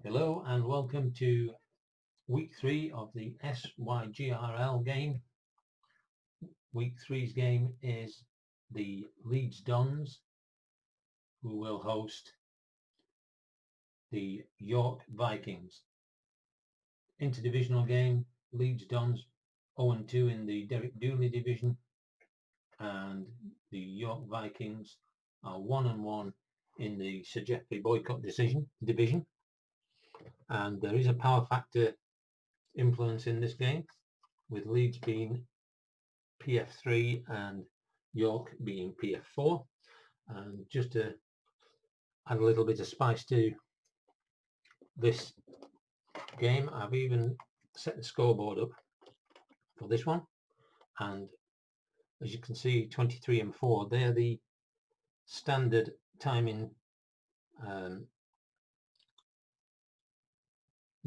Hello and welcome to week 3 of the SYGRL game. Week 3's game is the Leeds Dons, who will host the York Vikings. Interdivisional game, Leeds Dons 0-2 in the Derek Dooley division, and the York Vikings are 1-1 in the Sir Geoffrey Boycott division. And there is a power factor influence in this game, with Leeds being PF3 and York being PF4. And just to add a little bit of spice to this game, I've even set the scoreboard up for this one, and as you can see, 23 and 4, they're the standard timing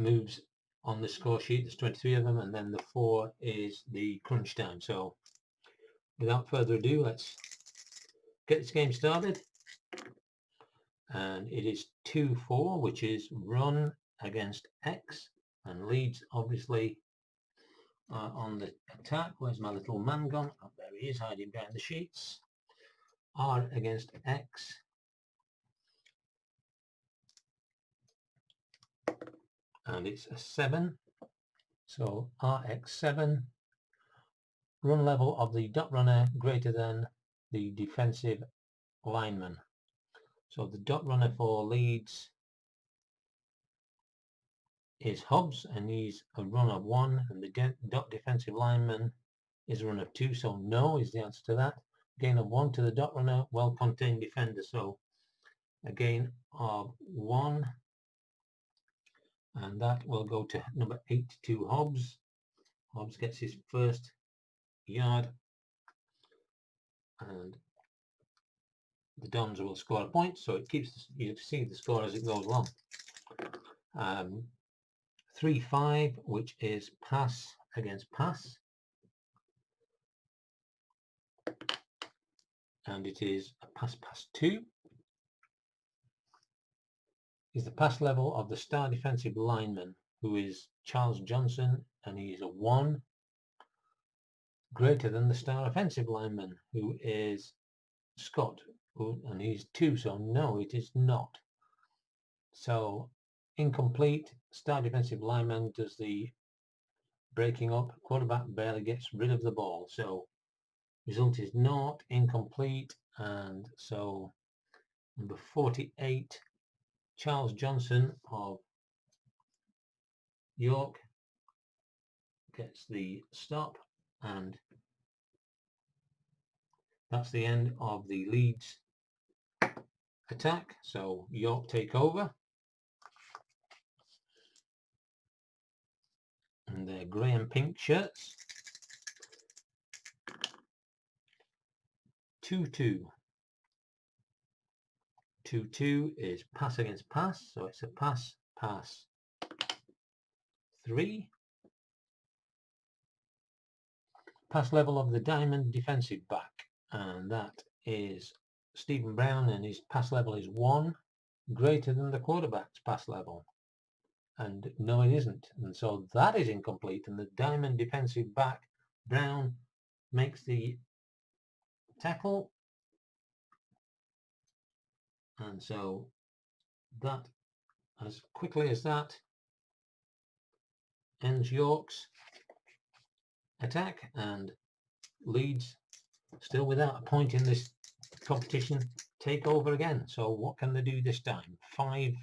moves on the score sheet. There's 23 of them, and then the 4 is the crunch time. So without further ado, let's get this game started. And it is 2-4, which is run against X, and Leeds obviously on the attack. Where's my little man gone? Oh, there he is, hiding behind the sheets. R against X. And it's a 7. So RX7. Run level of the dot runner greater than the defensive lineman. So the dot runner for Leeds is Hobbs, and he's a run of 1, and the dot defensive lineman is a run of 2, so no is the answer to that. Gain of 1 to the dot runner, well contained defender, so a gain of 1, and that will go to number 82, Hobbs. Hobbs gets his first yard, and the Dons will score a point, so it keeps, you see the score as it goes along. 3-5, which is pass against pass, and it is a pass 2. Is the pass level of the star defensive lineman, who is Charles Johnson, and he is a 1, greater than the star offensive lineman, who is Scott, and he's 2, so no, it is not. So incomplete. Star defensive lineman does the breaking up, quarterback barely gets rid of the ball, so result is not, incomplete. And so number 48, Charles Johnson of York, gets the stop, and that's the end of the Leeds attack. So York take over, and their grey and pink shirts. 2-2. 2-2 is pass against pass, so it's a pass 3. Pass level of the diamond defensive back, and that is Stephen Brown, and his pass level is 1, greater than the quarterback's pass level, and no, it isn't, and so that is incomplete. And the diamond defensive back Brown makes the tackle, and so that, as quickly as that, ends York's attack, and Leeds, still without a point in this competition, take over again. So what can they do this time? 5-5.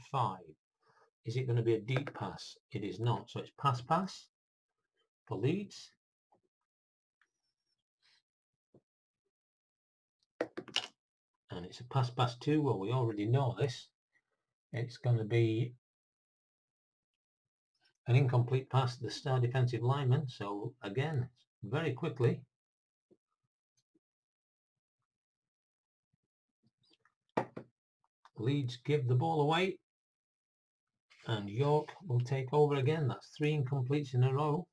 Is it going to be a deep pass? It is not, so it's pass for Leeds. And it's a pass 2. Well, we already know this. It's going to be an incomplete pass to the star defensive lineman, so again, very quickly. Leeds give the ball away, and York will take over again. That's 3 incompletes in a row.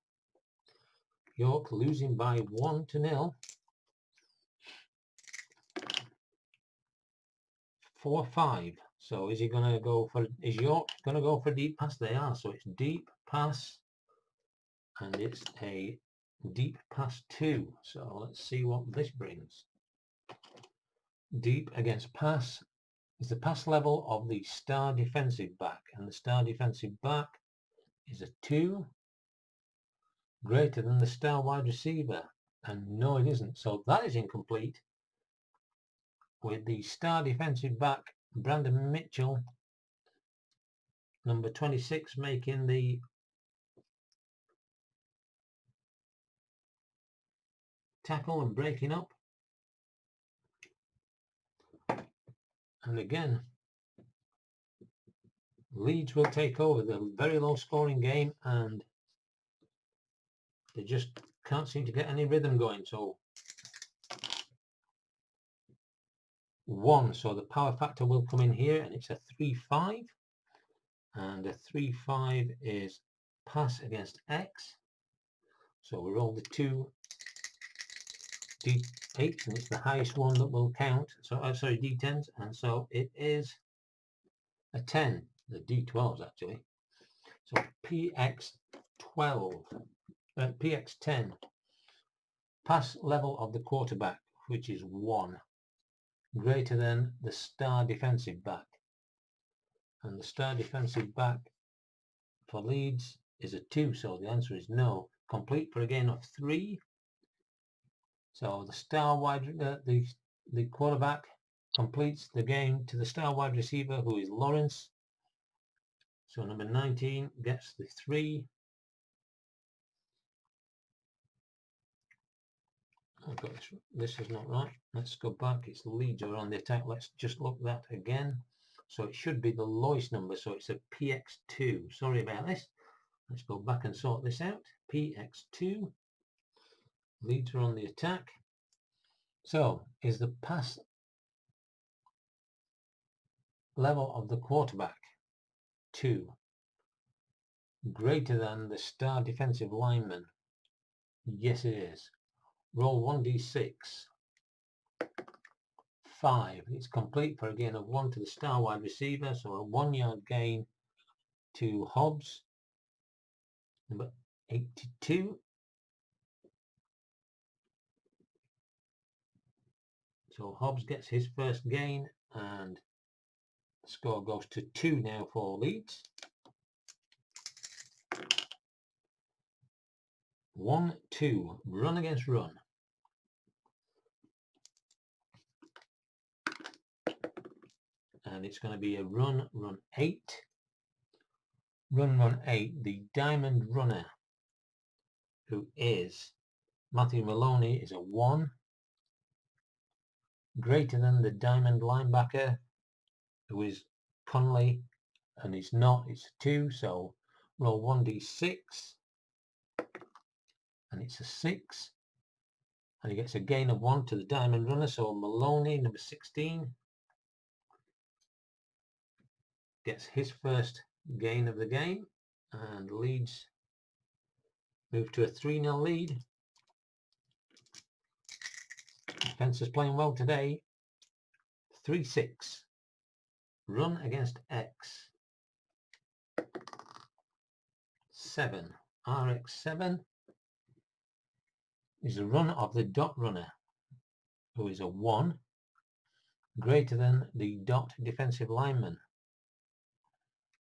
York losing by 1-0. 4-5. So is he going to go for, is York going to go for a deep pass? They are, so it's deep pass, and it's a deep pass 2. So let's see what this brings. Deep against pass is the pass level of the star defensive back, and the star defensive back is a 2, greater than the star wide receiver, and no it isn't, so that is incomplete, with the star defensive back Brandon Mitchell, number 26, making the tackle and breaking up. And again, Leeds will take over the very low scoring game, and they just can't seem to get any rhythm going. So 1, so the power factor will come in here, and it's a 3-5, and a 3-5 is pass against X. So we roll the 2 D8s, and it's the highest one that will count. So sorry, D10s, and so it is a 10, the D12s actually. So PX12, PX10, pass level of the quarterback, which is 1, greater than the star defensive back, and the star defensive back for Leeds is a 2, so the answer is no. Complete for a gain of 3. So the star wide, the quarterback completes the game to the star wide receiver, who is Lawrence. So number 19 gets the 3. I've got this is not right. Let's go back. It's Leeds are on the attack. Let's just look that again. So it should be the lowest number. So it's a PX2. Sorry about this. Let's go back and sort this out. PX2. Leeds are on the attack. So is the pass level of the quarterback 2 greater than the star defensive lineman? Yes, it is. Roll 1d6. 5. It's complete for a gain of 1 to the star wide receiver, so a 1-yard gain to Hobbs, number 82. So Hobbs gets his first gain, and the score goes to 2 now for Leeds. 1-2, run against run. And it's going to be a run 8. Run 8, the diamond runner, who is Matthew Maloney, is a 1, greater than the diamond linebacker, who is Conley, and it's not, it's 2, so roll 1d6, and it's a 6, and he gets a gain of 1 to the diamond runner, so Maloney, number 16, gets his first gain of the game, and Leeds move to a 3-0 lead. Defence is playing well today. 3-6, run against X. 7, RX7 is the run of the dot runner, who is a 1, greater than the dot defensive lineman.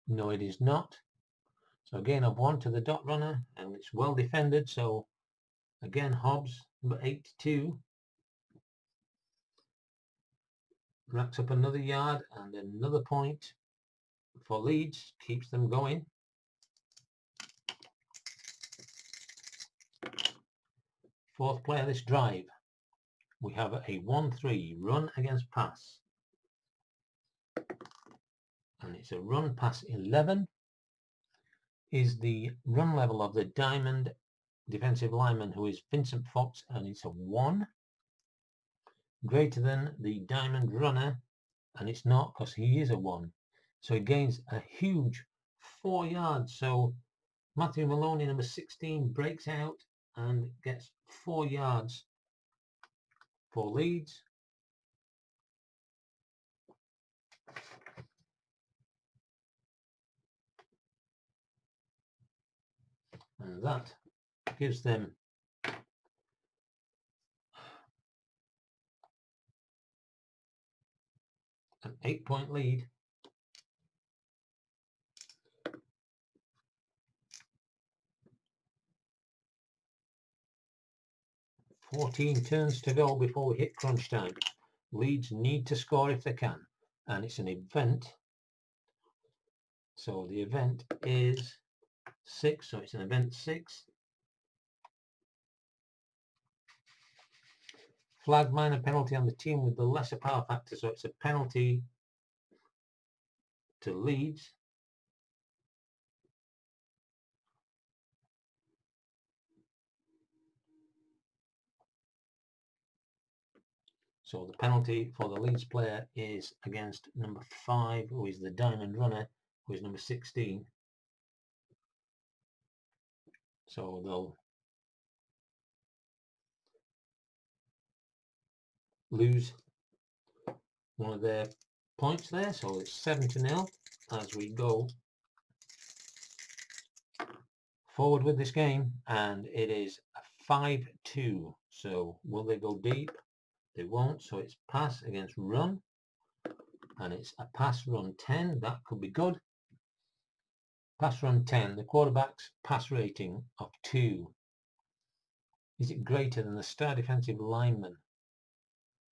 No, it is not. So again, of 1 to the dot runner, and it's well defended. So again, Hobbs, number 82, racks up another yard and another point for Leeds, keeps them going. Fourth play of this drive, we have a 1-3, run against pass, and it's a run pass 11, is the run level of the diamond defensive lineman, who is Vincent Fox, and it's a 1, greater than the diamond runner, and it's not, because he is a 1, so he gains a huge 4 yards. So Matthew Maloney, number 16, breaks out and gets 4 yards for Leeds. and that gives them an 8-point lead. "14 turns to go before we hit crunch time. Leeds need to score if they can, and it's an event, so the event is 6, so it's an event 6. Flag, minor penalty on the team with the lesser power factor, so it's a penalty to Leeds. So the penalty for the Leeds player is against number 5, who is the diamond runner, who is number 16. So they'll lose one of their points there, so it's 7-0 as we go forward with this game, and it is a 5-2. So will they go deep? They won't, so it's pass against run, and it's a pass run 10. That could be good. Pass run 10, the quarterback's pass rating of 2. Is it greater than the star defensive lineman?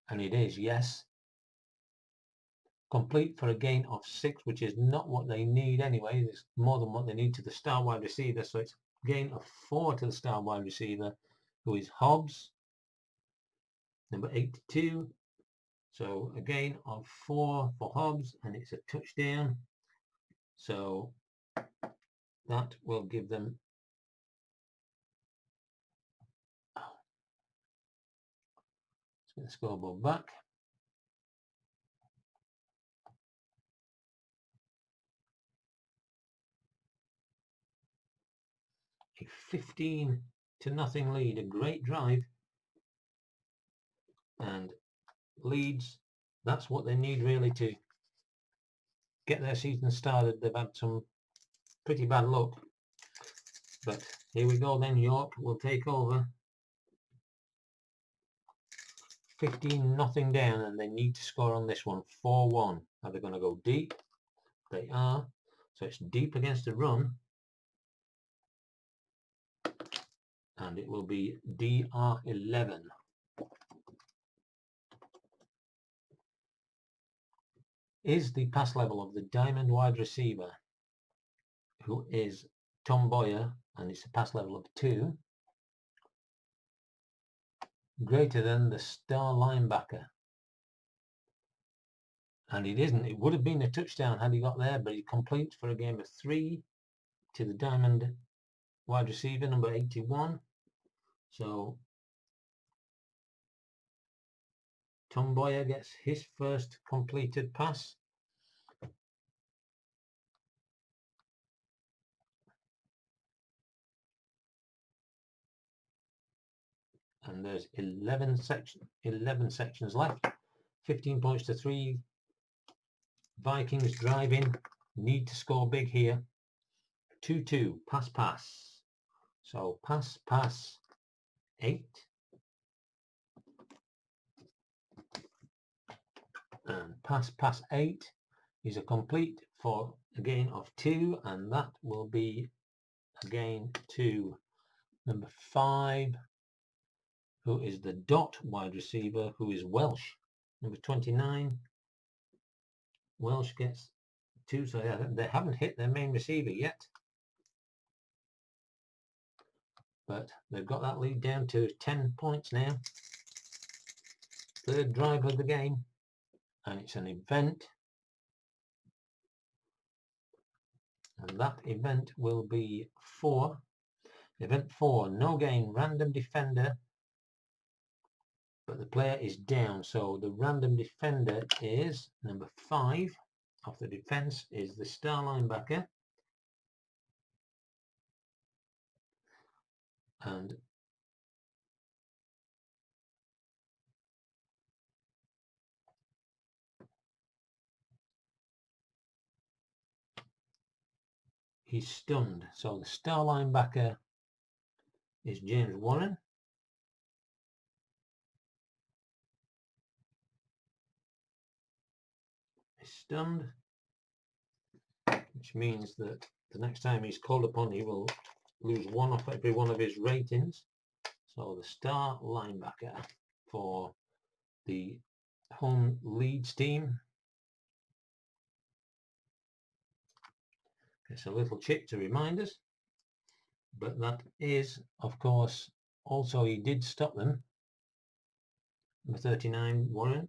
And it is, yes. Complete for a gain of 6, which is not what they need anyway. There's more than what they need to the star wide receiver, so it's a gain of 4 to the star wide receiver, who is Hobbs, number 82. So a gain of 4 for Hobbs, and it's a touchdown. So that will give them let's get the scoreboard back. A 15-0 lead, a great drive, and Leeds, that's what they need really to get their season started. They've had some pretty bad luck, but here we go then. York will take over 15-0 down, and they need to score on this one. 4-1. Are they going to go deep? They are. So it's deep against the run, and it will be DR11. Is the pass level of the diamond wide receiver, who is Tom Boyer, and it's a pass level of 2, greater than the star linebacker? And it isn't. It would have been a touchdown had he got there, but he completes for a gain of 3 to the diamond wide receiver, number 81. So Tom Boyer gets his first completed pass. And there's 11 sections left. 15 points to 3. Vikings driving. Need to score big here. 2-2. Pass. So pass 8. And pass 8 is a complete for a gain of 2, and that will be a gain to number 5, who is the dot wide receiver, who is Welsh, number 29. Welsh gets 2, so they haven't hit their main receiver yet, but they've got that lead down to 10 points now. Third drive of the game, and it's an event, and that event will be 4. Event 4, no gain, random defender, but the player is down, so the random defender is number 5 of the defense, is the star linebacker, and he's stunned. So the star linebacker is James Warren. He's stunned, which means that the next time he's called upon he will lose 1 off every one of his ratings. So the star linebacker for the home Leeds team gets a little chip to remind us, but that is, of course, also he did stop them. Number 39, Warren,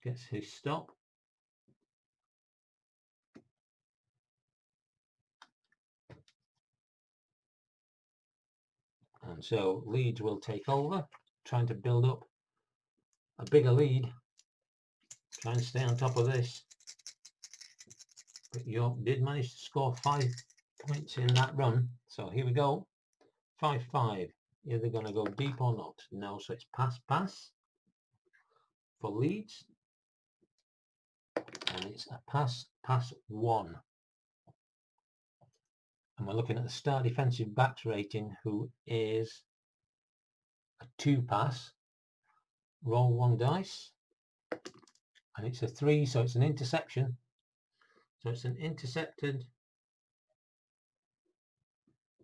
gets his stop. And so Leeds will take over, trying to build up a bigger lead, try and stay on top of this. But York did manage to score 5 points in that run. So here we go. 5-5. Are they going to go deep or not? No, so it's pass for Leeds. And it's a pass 1. And we're looking at the star defensive backs rating, who is a 2 pass. Roll 1 dice. And it's a 3, so it's an interception. So it's an intercepted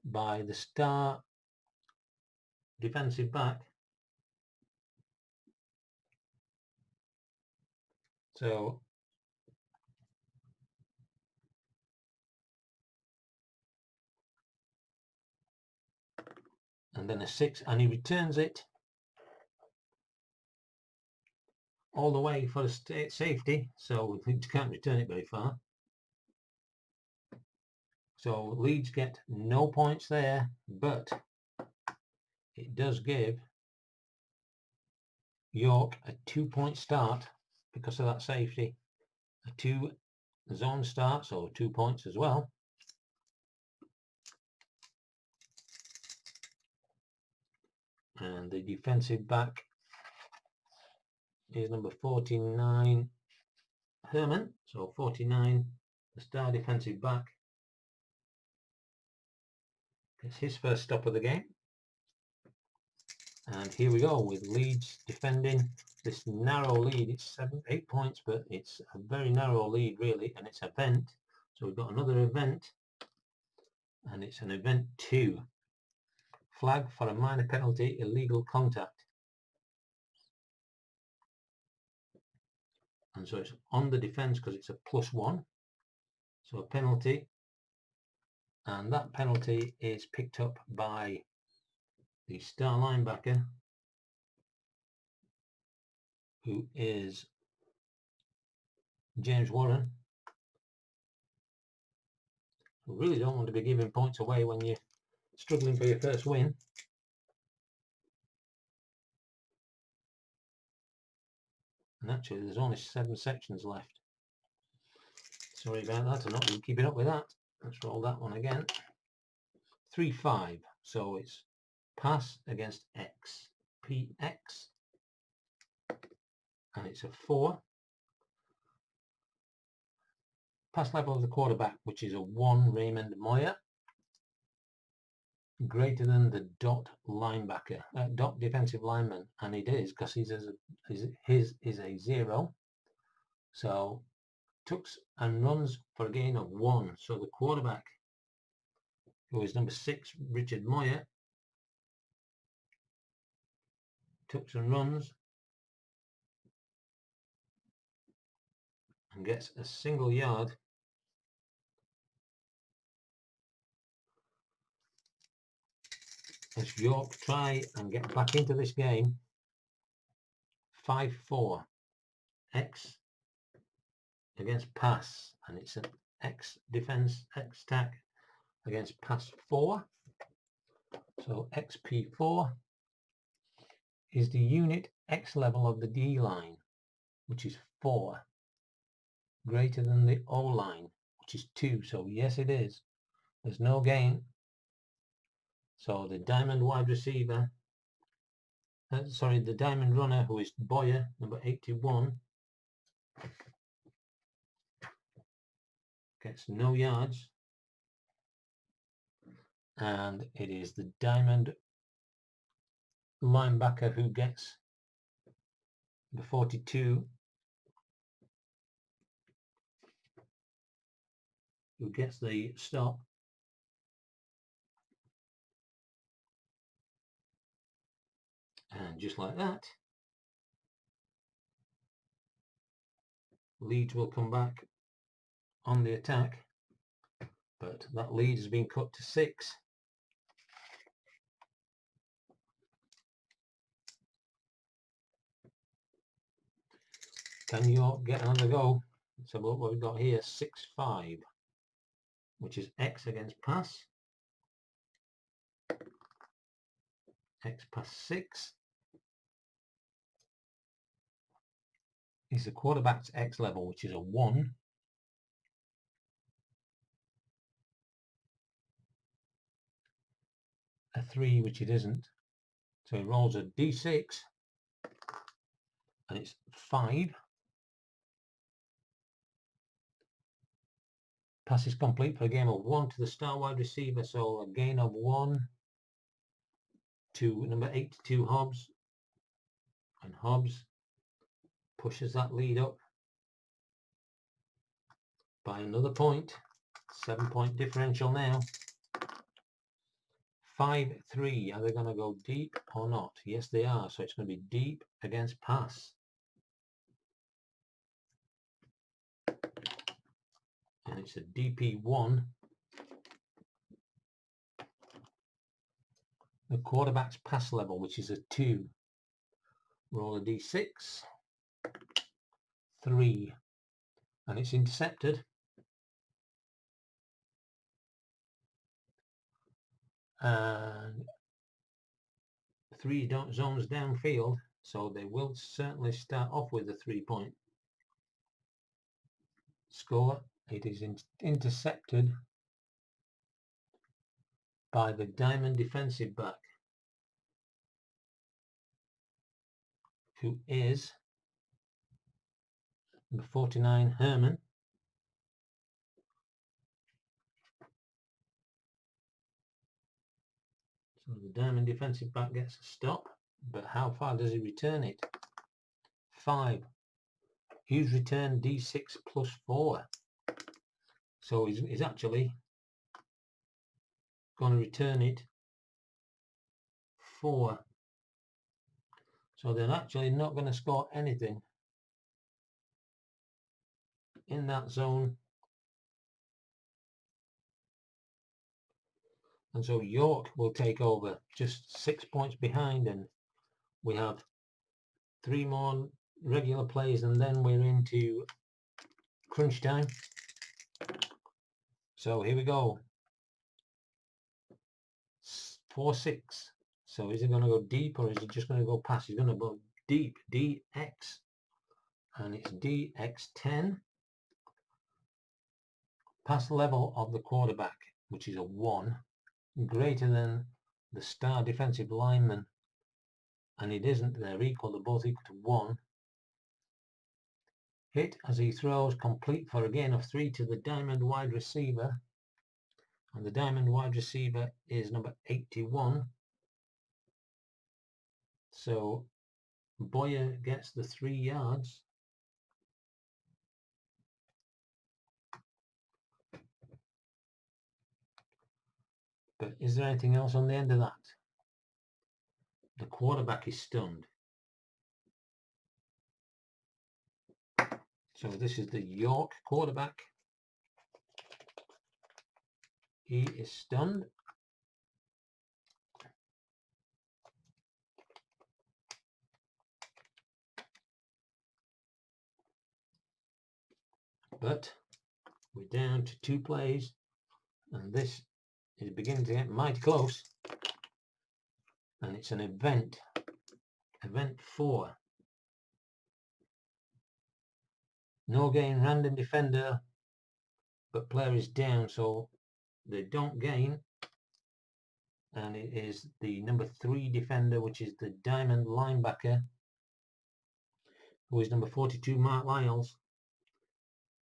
by the star defensive back. So and then a 6, and he returns it all the way for a safety, so we can't return it very far. So Leeds get no points there, but it does give York a 2-point start because of that safety. A 2 zone start, so 2 points as well. And the defensive back is number 49, Herman. So 49, the star defensive back, gets his first stop of the game. And here we go with Leeds defending this narrow lead. It's 8 points, but it's a very narrow lead really, and it's event. So we've got another event, and it's an event 2. Flag for a minor penalty, illegal contact. And so it's on the defence because it's a +1. So a penalty, and that penalty is picked up by the star linebacker, who is James Warren. We really don't want to be giving points away when you're struggling for your first win. And actually there's only 7 sections left. Sorry about that, I'm not really keeping up with that. Let's roll that one again. 3-5, so it's pass against X, PX, and it's a 4. Pass level of the quarterback, which is a 1, Raymond Moyer, greater than the dot linebacker, dot defensive lineman, and it is because his is a 0. So tucks and runs for a gain of 1. So the quarterback, who is number 6, Richard Moyer, tucks and runs and gets a single yard. As York try and get back into this game. 5-4. X against pass, and it's an X defense, X tack against pass 4. So XP4 is the unit X level of the D line, which is 4, greater than the O line, which is 2. So yes, it is. There's no gain. So the diamond wide receiver, the diamond runner, who is Boyer, number 81, gets no yards. and it is the diamond linebacker who gets the 42, who gets the stop. And just like that, Leeds will come back on the attack, but that lead has been cut to 6. Can York get another go? Let's have a look what we've got here. 6-5, which is X against pass. X pass 6 is the quarterback's X level, which is a 1. A 3, which it isn't. So he rolls a D6, and it's 5. Pass is complete for a gain of 1 to the star wide receiver, so a gain of 1 to number 82 Hobbs, and Hobbs pushes that lead up by another point. 7-point differential now. 5-3. Are they going to go deep or not? Yes, they are. So it's going to be deep against pass. And it's a DP1. The quarterback's pass level, which is a 2. Roll a D6. 3. And it's intercepted. And 3 zones downfield, so they will certainly start off with a 3-point score. It is intercepted by the diamond defensive back, who is number 49 Herman. So the diamond defensive back gets a stop, but how far does he return it? 5. He's returned D6 plus 4. So he's actually going to return it 4. So they're actually not going to score anything in that zone. And so York will take over, just 6 points behind, and we have 3 more regular plays, and then we're into crunch time. So here we go. 4-6. So is he going to go deep, or is he just going to go pass? He's going to go deep, DX, and it's DX10. Pass level of the quarterback, which is a 1, greater than the star defensive lineman, and it isn't. They're equal. They're both equal to 1. Hit as he throws, complete for a gain of 3 to the diamond wide receiver, and the diamond wide receiver is number 81. So Boyer gets the 3 yards. But is there anything else on the end of that? The quarterback is stunned. So this is the York quarterback. He is stunned. But we're down to 2 plays, and this is beginning to get mighty close. And it's an event 4. No gain, random defender, but player is down, so they don't gain. And it is the number 3 defender, which is the diamond linebacker, who is number 42 Mark Lyles,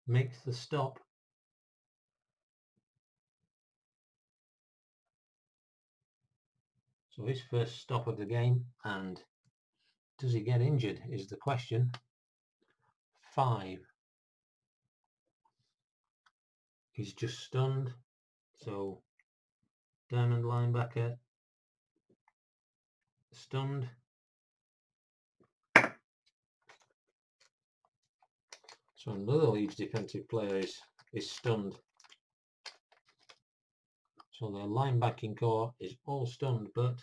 makes the stop. So his first stop of the game, and does he get injured is the question. 5. He's just stunned. So diamond linebacker stunned. So another Leeds defensive player is stunned. So their linebacking core is all stunned, but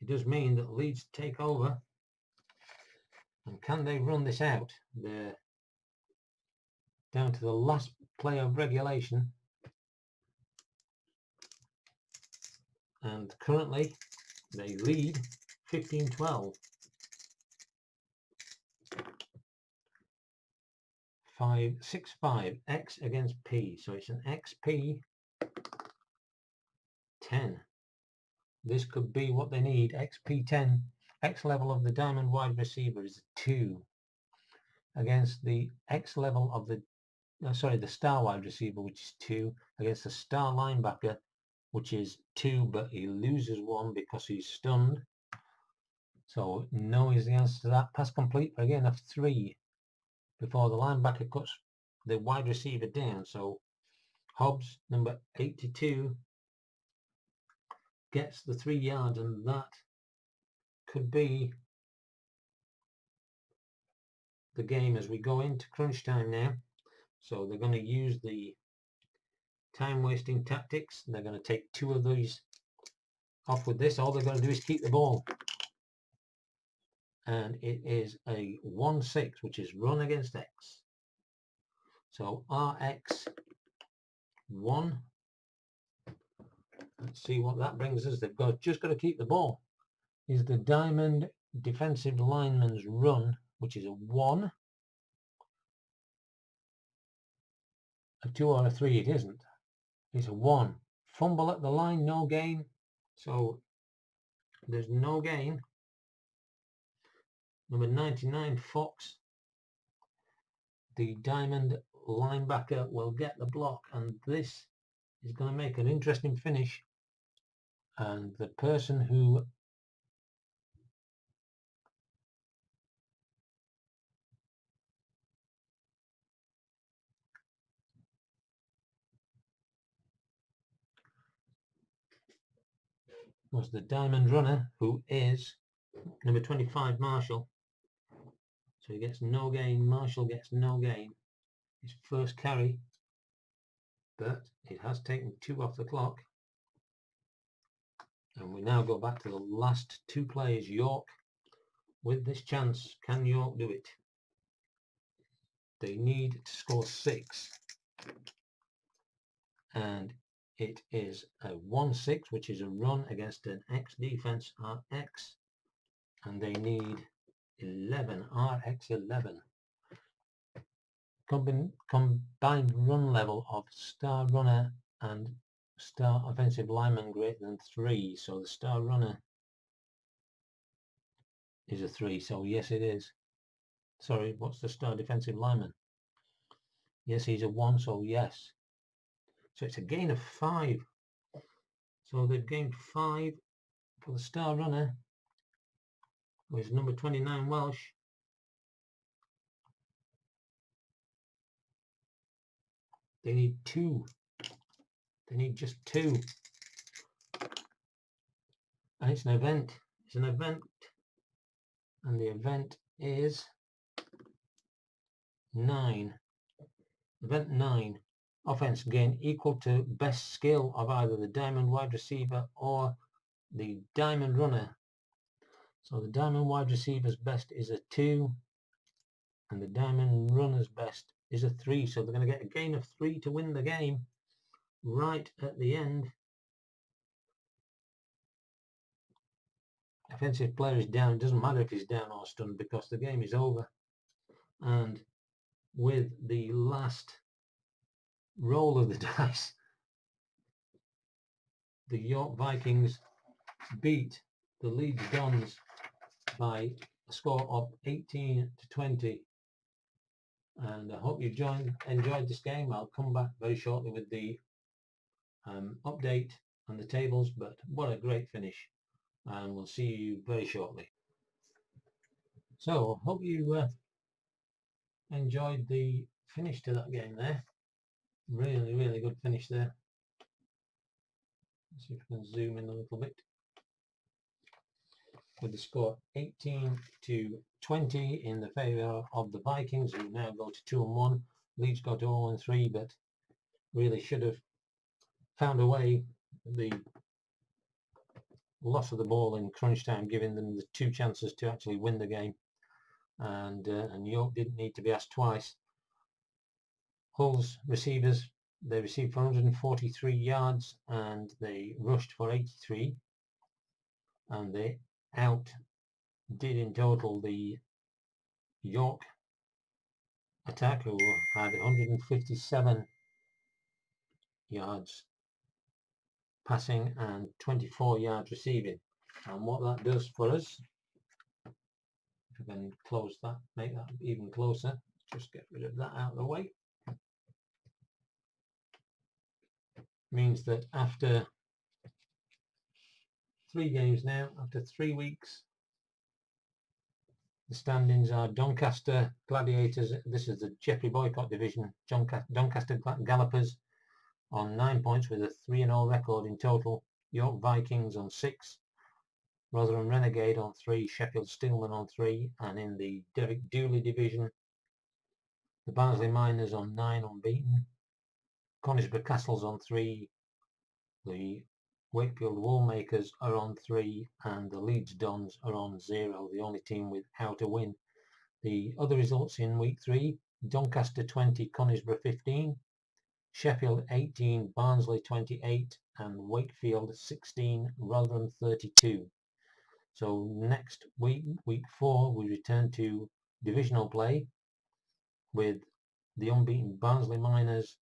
it does mean that Leeds take over. And can they run this out? They're down to the last play of regulation. And currently they lead 15-12. 5-6-5 X against P. So it's an XP 10. This could be what they need. XP 10. X level of the diamond wide receiver is 2 against the X level of the the star wide receiver, which is 2, against the star linebacker, which is 2, but he loses 1 because he's stunned. So no is the answer to that. Pass complete for a gain of 3 before the linebacker cuts the wide receiver down. So Hobbs, number 82, gets the 3 yards, and that could be the game as we go into crunch time now. So they're going to use the time wasting tactics. They're going to take 2 of these off with this. All they're going to do is keep the ball. And it is a 1-6, which is run against X. So RX 1. Let's see what that brings us. They've just got to keep the ball. Is the diamond defensive lineman's run, which is a 1. A 2 or a 3 it isn't. It's a 1. Fumble at the line, no gain. So there's no gain. Number 99, Fox. The diamond linebacker will get the block, and this is going to make an interesting finish. And the person who was the diamond runner, who is number 25, Marshall. So he gets no gain. Marshall gets no gain. His first carry, but it has taken 2 off the clock. And we now go back to the last 2 plays. York with this chance. Can York do it? They need to score 6. And it is a 1-6, which is a run against an X defense, RX. And they need 11, RX 11. Combined run level of star runner and star offensive lineman greater than 3. So the star runner is a 3. So yes, it is. Sorry, what's the star defensive lineman? Yes, he's a 1. So yes. So it's a gain of 5. So they've gained 5 for the star runner, who is number 29, Welsh. They need 2. They need just 2. And it's an event. It's an event. And the event is 9. Event 9. Offense gain equal to best skill of either the diamond wide receiver or the diamond runner. So the diamond wide receiver's best is a 2. And the diamond runner's best is a 3. So they're going to get a gain of 3 to win the game right at the end. Offensive player is down. It doesn't matter if he's down or stunned because the game is over. And with the last roll of the dice, the York Vikings beat the Leeds Dons by a score of 18-20. and I hope you've enjoyed this game. I'll come back very shortly with the update on the tables, but what a great finish, and we'll see you very shortly. So hope you enjoyed the finish to that game there. Really good finish there. Let's see if we can zoom in a little bit. With the score 18-20 in the favour of the Vikings, who now go to 2-1. Leeds go to 0-3, but really should have found a way. The loss of the ball in crunch time, giving them the 2 chances to actually win the game, and York didn't need to be asked twice. Hull's receivers, they received for 143 yards and they rushed for 83, and they outdid in total the York attack, who had 157 yards passing and 24 yards receiving. And what that does for us, if we can close that, make that even closer, just get rid of that out of the way, means that after 3 games now, after 3 weeks, the standings are Doncaster Gladiators, this is the Jeffrey Boycott division, Doncaster Gallopers on 9 points with a 3-0 record in total, York Vikings on 6, Rotherham Renegade on 3, Sheffield Steelmen on 3, and in the Derek Dooley division, the Barnsley Miners on 9 unbeaten, Conisbrough Castles on 3, the Wakefield Woolmakers are on 3, and the Leeds Dons are on 0, the only team without a win. The other results in week 3, Doncaster 20, Conisbrough 15, Sheffield 18, Barnsley 28, and Wakefield 16, Rotherham 32. So next week, week 4, we return to divisional play with the unbeaten Barnsley Miners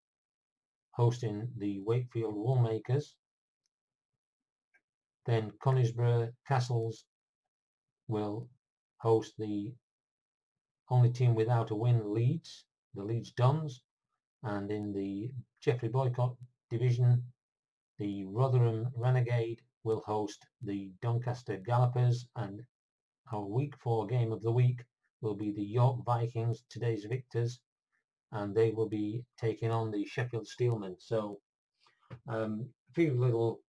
hosting the Wakefield Woolmakers. Then Conisbrough Castles will host the only team without a win, Leeds, the Leeds Dons. And in the Jeffrey Boycott division, the Rotherham Renegade will host the Doncaster Gallopers, and our week 4 game of the week will be the York Vikings, today's victors, and they will be taking on the Sheffield Steelmen. So a few little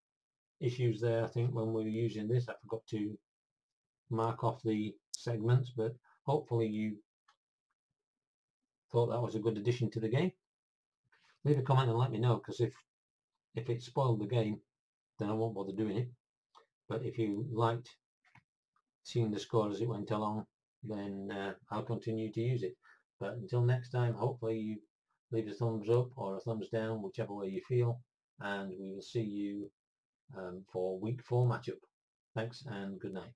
issues there. I think when we were using this, I forgot to mark off the segments, but hopefully you thought that was a good addition to the game. Leave a comment and let me know, because if it spoiled the game, then I won't bother doing it. But if you liked seeing the score as it went along, then I'll continue to use it. But until next time, hopefully you leave a thumbs up or a thumbs down, whichever way you feel, and we will see you for week 4 matchup. Thanks and good night.